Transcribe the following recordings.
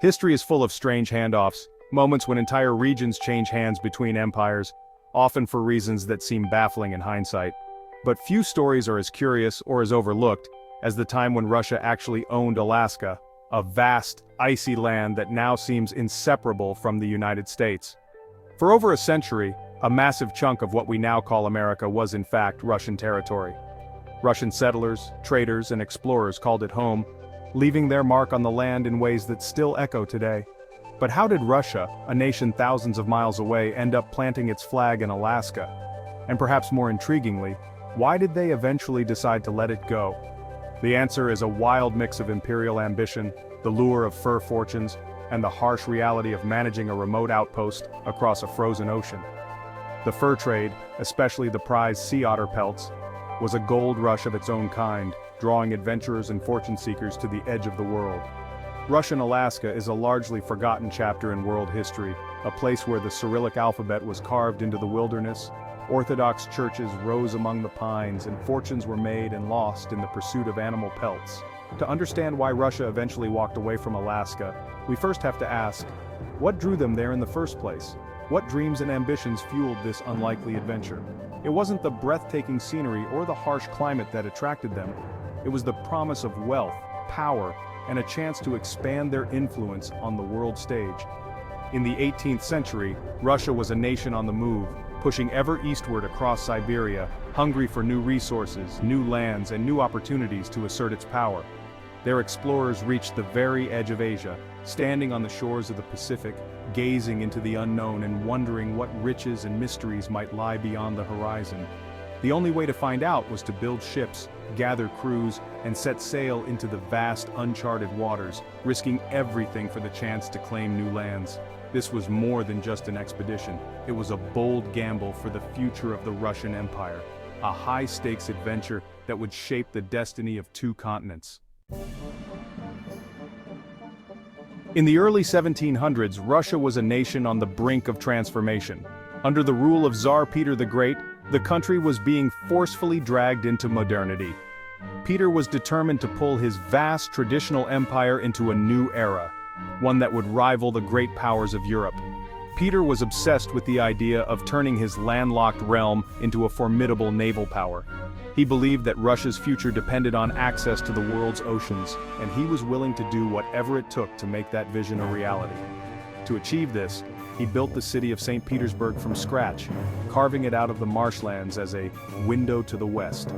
History is full of strange handoffs, moments when entire regions change hands between empires, often for reasons that seem baffling in hindsight. But few stories are as curious or as overlooked as the time when Russia actually owned Alaska, a vast, icy land that now seems inseparable from the United States. For over a century, a massive chunk of what we now call America was in fact Russian territory. Russian settlers, traders, and explorers called it home, leaving their mark on the land in ways that still echo today. But how did Russia, a nation thousands of miles away, end up planting its flag in Alaska? And perhaps more intriguingly, why did they eventually decide to let it go? The answer is a wild mix of imperial ambition, the lure of fur fortunes, and the harsh reality of managing a remote outpost across a frozen ocean. The fur trade, especially the prized sea otter pelts, was a gold rush of its own kind, drawing adventurers and fortune seekers to the edge of the world. Russian Alaska is a largely forgotten chapter in world history, a place where the Cyrillic alphabet was carved into the wilderness, Orthodox churches rose among the pines, and fortunes were made and lost in the pursuit of animal pelts. To understand why Russia eventually walked away from Alaska, we first have to ask, what drew them there in the first place? What dreams and ambitions fueled this unlikely adventure? It wasn't the breathtaking scenery or the harsh climate that attracted them. It was the promise of wealth, power, and a chance to expand their influence on the world stage. In the 18th century, Russia was a nation on the move, pushing ever eastward across Siberia, hungry for new resources, new lands, and new opportunities to assert its power. Their explorers reached the very edge of Asia, standing on the shores of the Pacific, gazing into the unknown and wondering what riches and mysteries might lie beyond the horizon. The only way to find out was to build ships, gather crews, and set sail into the vast uncharted waters, risking everything for the chance to claim new lands. This was more than just an expedition. It was a bold gamble for the future of the Russian Empire, a high-stakes adventure that would shape the destiny of two continents. In the early 1700s, Russia was a nation on the brink of transformation. Under the rule of Tsar Peter the Great, the country was being forcefully dragged into modernity. Peter was determined to pull his vast traditional empire into a new era, one that would rival the great powers of Europe. Peter was obsessed with the idea of turning his landlocked realm into a formidable naval power. He believed that Russia's future depended on access to the world's oceans, and he was willing to do whatever it took to make that vision a reality. To achieve this, he built the city of St. Petersburg from scratch, carving it out of the marshlands as a window to the west.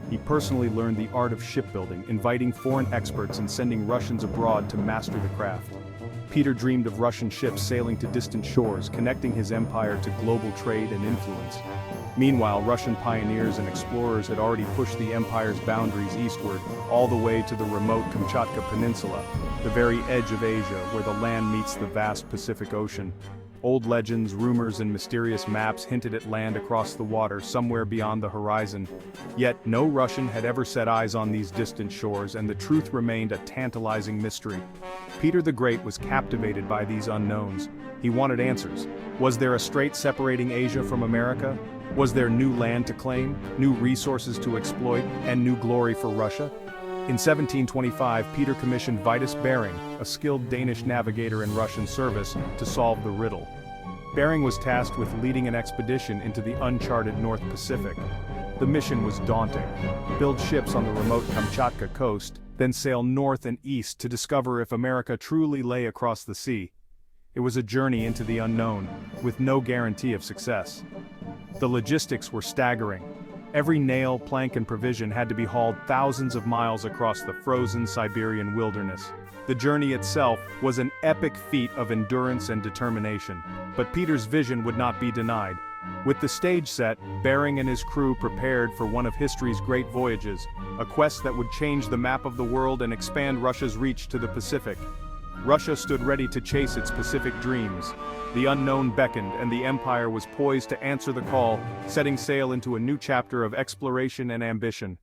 He personally learned the art of shipbuilding, inviting foreign experts and sending Russians abroad to master the craft. Peter dreamed of Russian ships sailing to distant shores, connecting his empire to global trade and influence. Meanwhile, Russian pioneers and explorers had already pushed the empire's boundaries eastward, all the way to the remote Kamchatka Peninsula, the very edge of Asia where the land meets the vast Pacific Ocean. Old legends, rumors, and mysterious maps hinted at land across the water somewhere beyond the horizon. Yet no Russian had ever set eyes on these distant shores, and the truth remained a tantalizing mystery. Peter the Great was captivated by these unknowns. He wanted answers. Was there a strait separating Asia from America? Was there new land to claim, new resources to exploit, and new glory for Russia? In 1725, Peter commissioned Vitus Bering, a skilled Danish navigator in Russian service, to solve the riddle. Bering was tasked with leading an expedition into the uncharted North Pacific. The mission was daunting. Build ships on the remote Kamchatka coast, then sail north and east to discover if America truly lay across the sea. It was a journey into the unknown, with no guarantee of success. The logistics were staggering. Every nail, plank, and provision had to be hauled thousands of miles across the frozen Siberian wilderness. The journey itself was an epic feat of endurance and determination. But Peter's vision would not be denied. With the stage set, Bering and his crew prepared for one of history's great voyages, a quest that would change the map of the world and expand Russia's reach to the Pacific. Russia stood ready to chase its Pacific dreams. The unknown beckoned, and the empire was poised to answer the call, setting sail into a new chapter of exploration and ambition.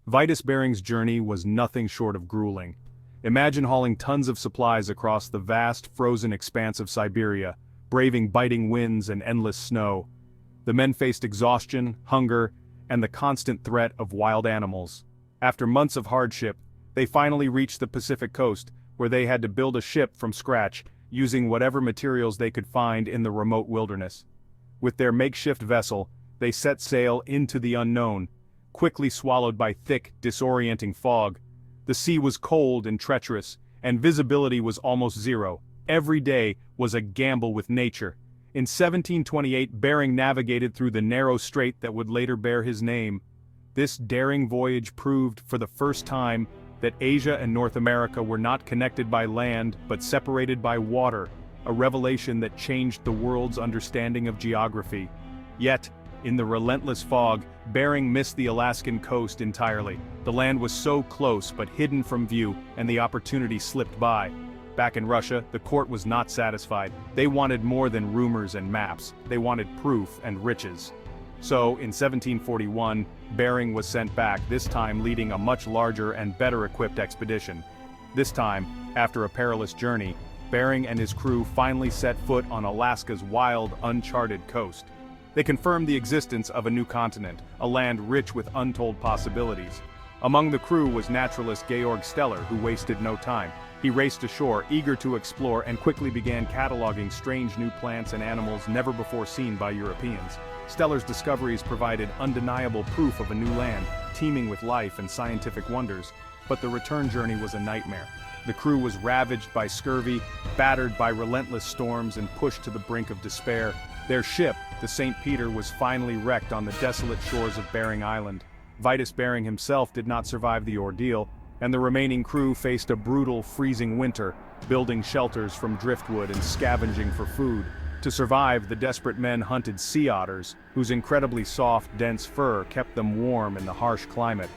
Vitus Bering's journey was nothing short of grueling. Imagine hauling tons of supplies across the vast, frozen expanse of Siberia, braving biting winds and endless snow. The men faced exhaustion, hunger, and the constant threat of wild animals. After months of hardship, They finally reached the Pacific coast, where they had to build a ship from scratch, using whatever materials they could find in the remote wilderness. With their makeshift vessel, they set sail into the unknown, quickly swallowed by thick, disorienting fog. The sea was cold and treacherous, and visibility was almost zero. Every day was a gamble with nature. In 1728, Bering navigated through the narrow strait that would later bear his name. This daring voyage proved, for the first time, that Asia and North America were not connected by land but separated by water, a revelation that changed the world's understanding of geography. Yet, in the relentless fog, Bering missed the Alaskan coast entirely. The land was so close but hidden from view, and the opportunity slipped by. Back in Russia, the court was not satisfied. They wanted more than rumors and maps. They wanted proof and riches. So, in 1741, Bering was sent back, this time leading a much larger and better-equipped expedition. This time, after a perilous journey, Bering and his crew finally set foot on Alaska's wild, uncharted coast. They confirmed the existence of a new continent, a land rich with untold possibilities. Among the crew was naturalist Georg Steller, who wasted no time. He raced ashore, eager to explore, and quickly began cataloging strange new plants and animals never before seen by Europeans. Steller's discoveries provided undeniable proof of a new land, teeming with life and scientific wonders, but the return journey was a nightmare. The crew was ravaged by scurvy, battered by relentless storms, and pushed to the brink of despair. Their ship, the St. Peter, was finally wrecked on the desolate shores of Bering Island. Vitus Bering himself did not survive the ordeal, and the remaining crew faced a brutal, freezing winter, building shelters from driftwood and scavenging for food. To survive, the desperate men hunted sea otters, whose incredibly soft, dense fur kept them warm in the harsh climate.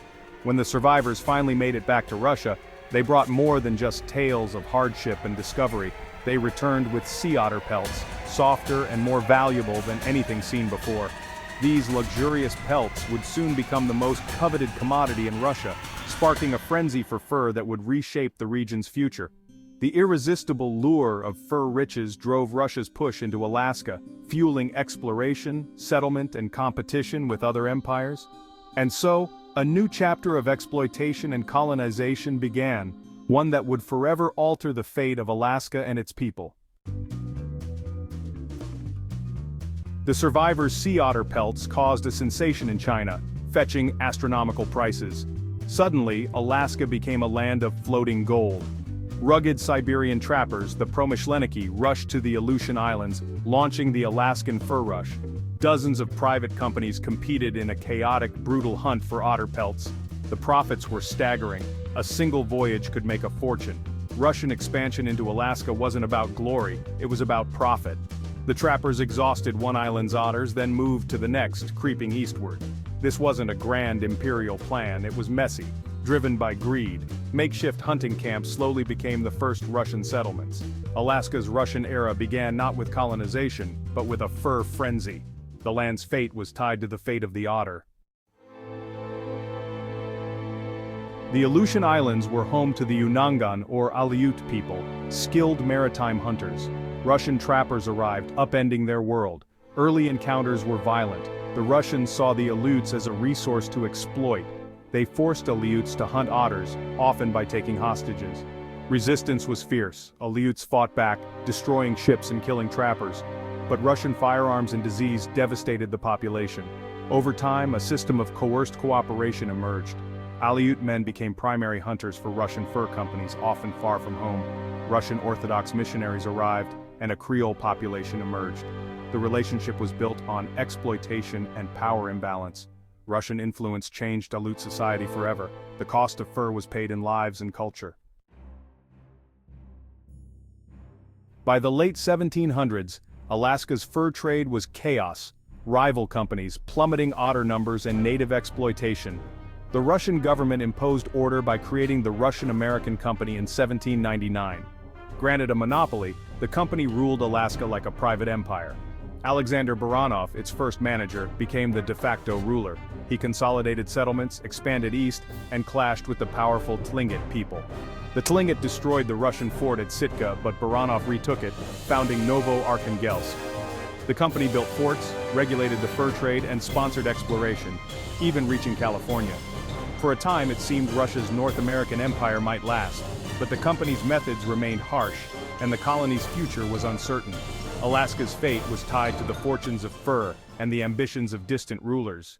When the survivors finally made it back to Russia, they brought more than just tales of hardship and discovery. They returned with sea otter pelts, softer and more valuable than anything seen before. These luxurious pelts would soon become the most coveted commodity in Russia, sparking a frenzy for fur that would reshape the region's future. The irresistible lure of fur riches drove Russia's push into Alaska, fueling exploration, settlement, and competition with other empires. And so, a new chapter of exploitation and colonization began, one that would forever alter the fate of Alaska and its people. The survivors' sea otter pelts caused a sensation in China, fetching astronomical prices. Suddenly, Alaska became a land of floating gold. Rugged Siberian trappers, the Promyshleniki, rushed to the Aleutian Islands, launching the Alaskan fur rush. Dozens of private companies competed in a chaotic, brutal hunt for otter pelts. The profits were staggering. A single voyage could make a fortune. Russian expansion into Alaska wasn't about glory, it was about profit. The trappers exhausted one island's otters, then moved to the next, creeping eastward. This wasn't a grand imperial plan, it was messy, driven by greed. Makeshift hunting camps slowly became the first Russian settlements. Alaska's Russian era began not with colonization, but with a fur frenzy. The land's fate was tied to the fate of the otter. The Aleutian Islands were home to the Unangan or Aleut people, skilled maritime hunters. Russian trappers arrived, upending their world. Early encounters were violent. The Russians saw the Aleuts as a resource to exploit. They forced Aleuts to hunt otters, often by taking hostages. Resistance was fierce. Aleuts fought back, destroying ships and killing trappers. But Russian firearms and disease devastated the population. Over time, a system of coerced cooperation emerged. Aleut men became primary hunters for Russian fur companies, often far from home. Russian Orthodox missionaries arrived, and a Creole population emerged. The relationship was built on exploitation and power imbalance. Russian influence changed Aleut society forever. The cost of fur was paid in lives and culture. By the late 1700s, Alaska's fur trade was chaos. Rival companies, plummeting otter numbers, and native exploitation. The Russian government imposed order by creating the Russian-American Company in 1799. Granted a monopoly, the company ruled Alaska like a private empire. Alexander Baranov, its first manager, became the de facto ruler. He consolidated settlements, expanded east, and clashed with the powerful Tlingit people. The Tlingit destroyed the Russian fort at Sitka, but Baranov retook it, founding Novo-Arkhangelsk. The company built forts, regulated the fur trade, and sponsored exploration, even reaching California. For a time it seemed Russia's North American empire might last, but the company's methods remained harsh, and the colony's future was uncertain. Alaska's fate was tied to the fortunes of fur and the ambitions of distant rulers.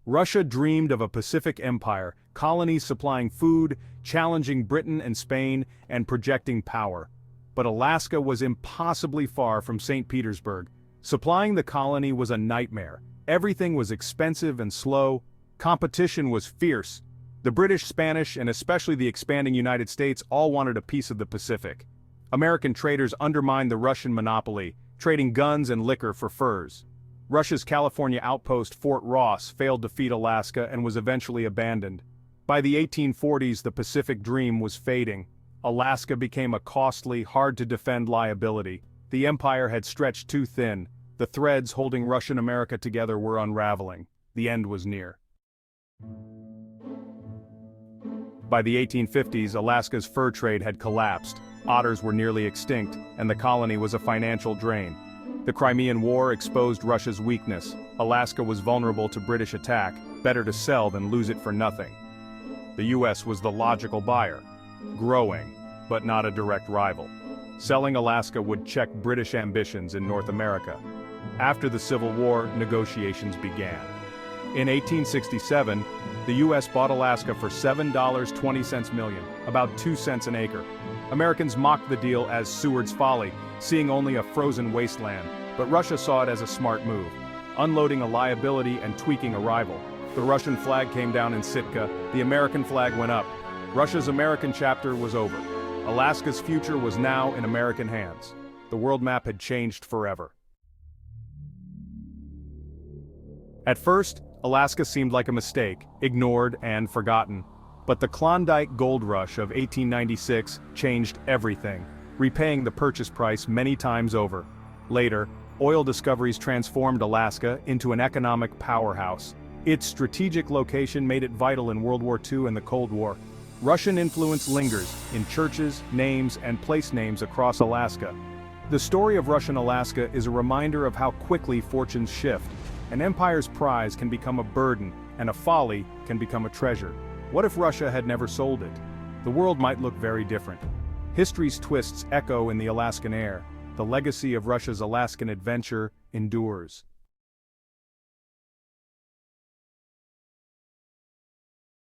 Russia dreamed of a Pacific empire, colonies supplying food, challenging Britain and Spain, and projecting power. But Alaska was impossibly far from St. Petersburg. Supplying the colony was a nightmare. Everything was expensive and slow. Competition was fierce. The British, Spanish, and especially the expanding United States all wanted a piece of the Pacific. American traders undermined the Russian monopoly, trading guns and liquor for furs. Russia's California outpost Fort Ross failed to feed Alaska and was eventually abandoned. By the 1840s, the Pacific dream was fading. Alaska became a costly, hard-to-defend liability. The empire had stretched too thin. The threads holding Russian America together were unraveling. The end was near. By the 1850s, Alaska's fur trade had collapsed. Otters were nearly extinct, and the colony was a financial drain. The Crimean War exposed Russia's weakness. Alaska was vulnerable to British attack. Better to sell than lose it for nothing. The US was the logical buyer. Growing, but not a direct rival. Selling Alaska would check British ambitions in North America. After the Civil War, negotiations began. In 1867, the US bought Alaska for $7.20 million, about 2 cents an acre. Americans mocked the deal as Seward's folly, seeing only a frozen wasteland, but Russia saw it as a smart move, unloading a liability and tweaking a rival. The Russian flag came down in Sitka, the American flag went up. Russia's American chapter was over. Alaska's future was now in American hands. The world map had changed forever. At first, Alaska seemed like a mistake, ignored and forgotten. But the Klondike Gold Rush of 1896 changed everything, repaying the purchase price many times over. Later, oil discoveries transformed Alaska into an economic powerhouse. Its strategic location made it vital in World War II and the Cold War. Russian influence lingers in churches, names, and place names across Alaska. The story of Russian Alaska is a reminder of how quickly fortunes shift. An empire's prize can become a burden, and a folly can become a treasure. What if Russia had never sold it? The world might look very different. History's twists echo in the Alaskan air. The legacy of Russia's Alaskan adventure endures.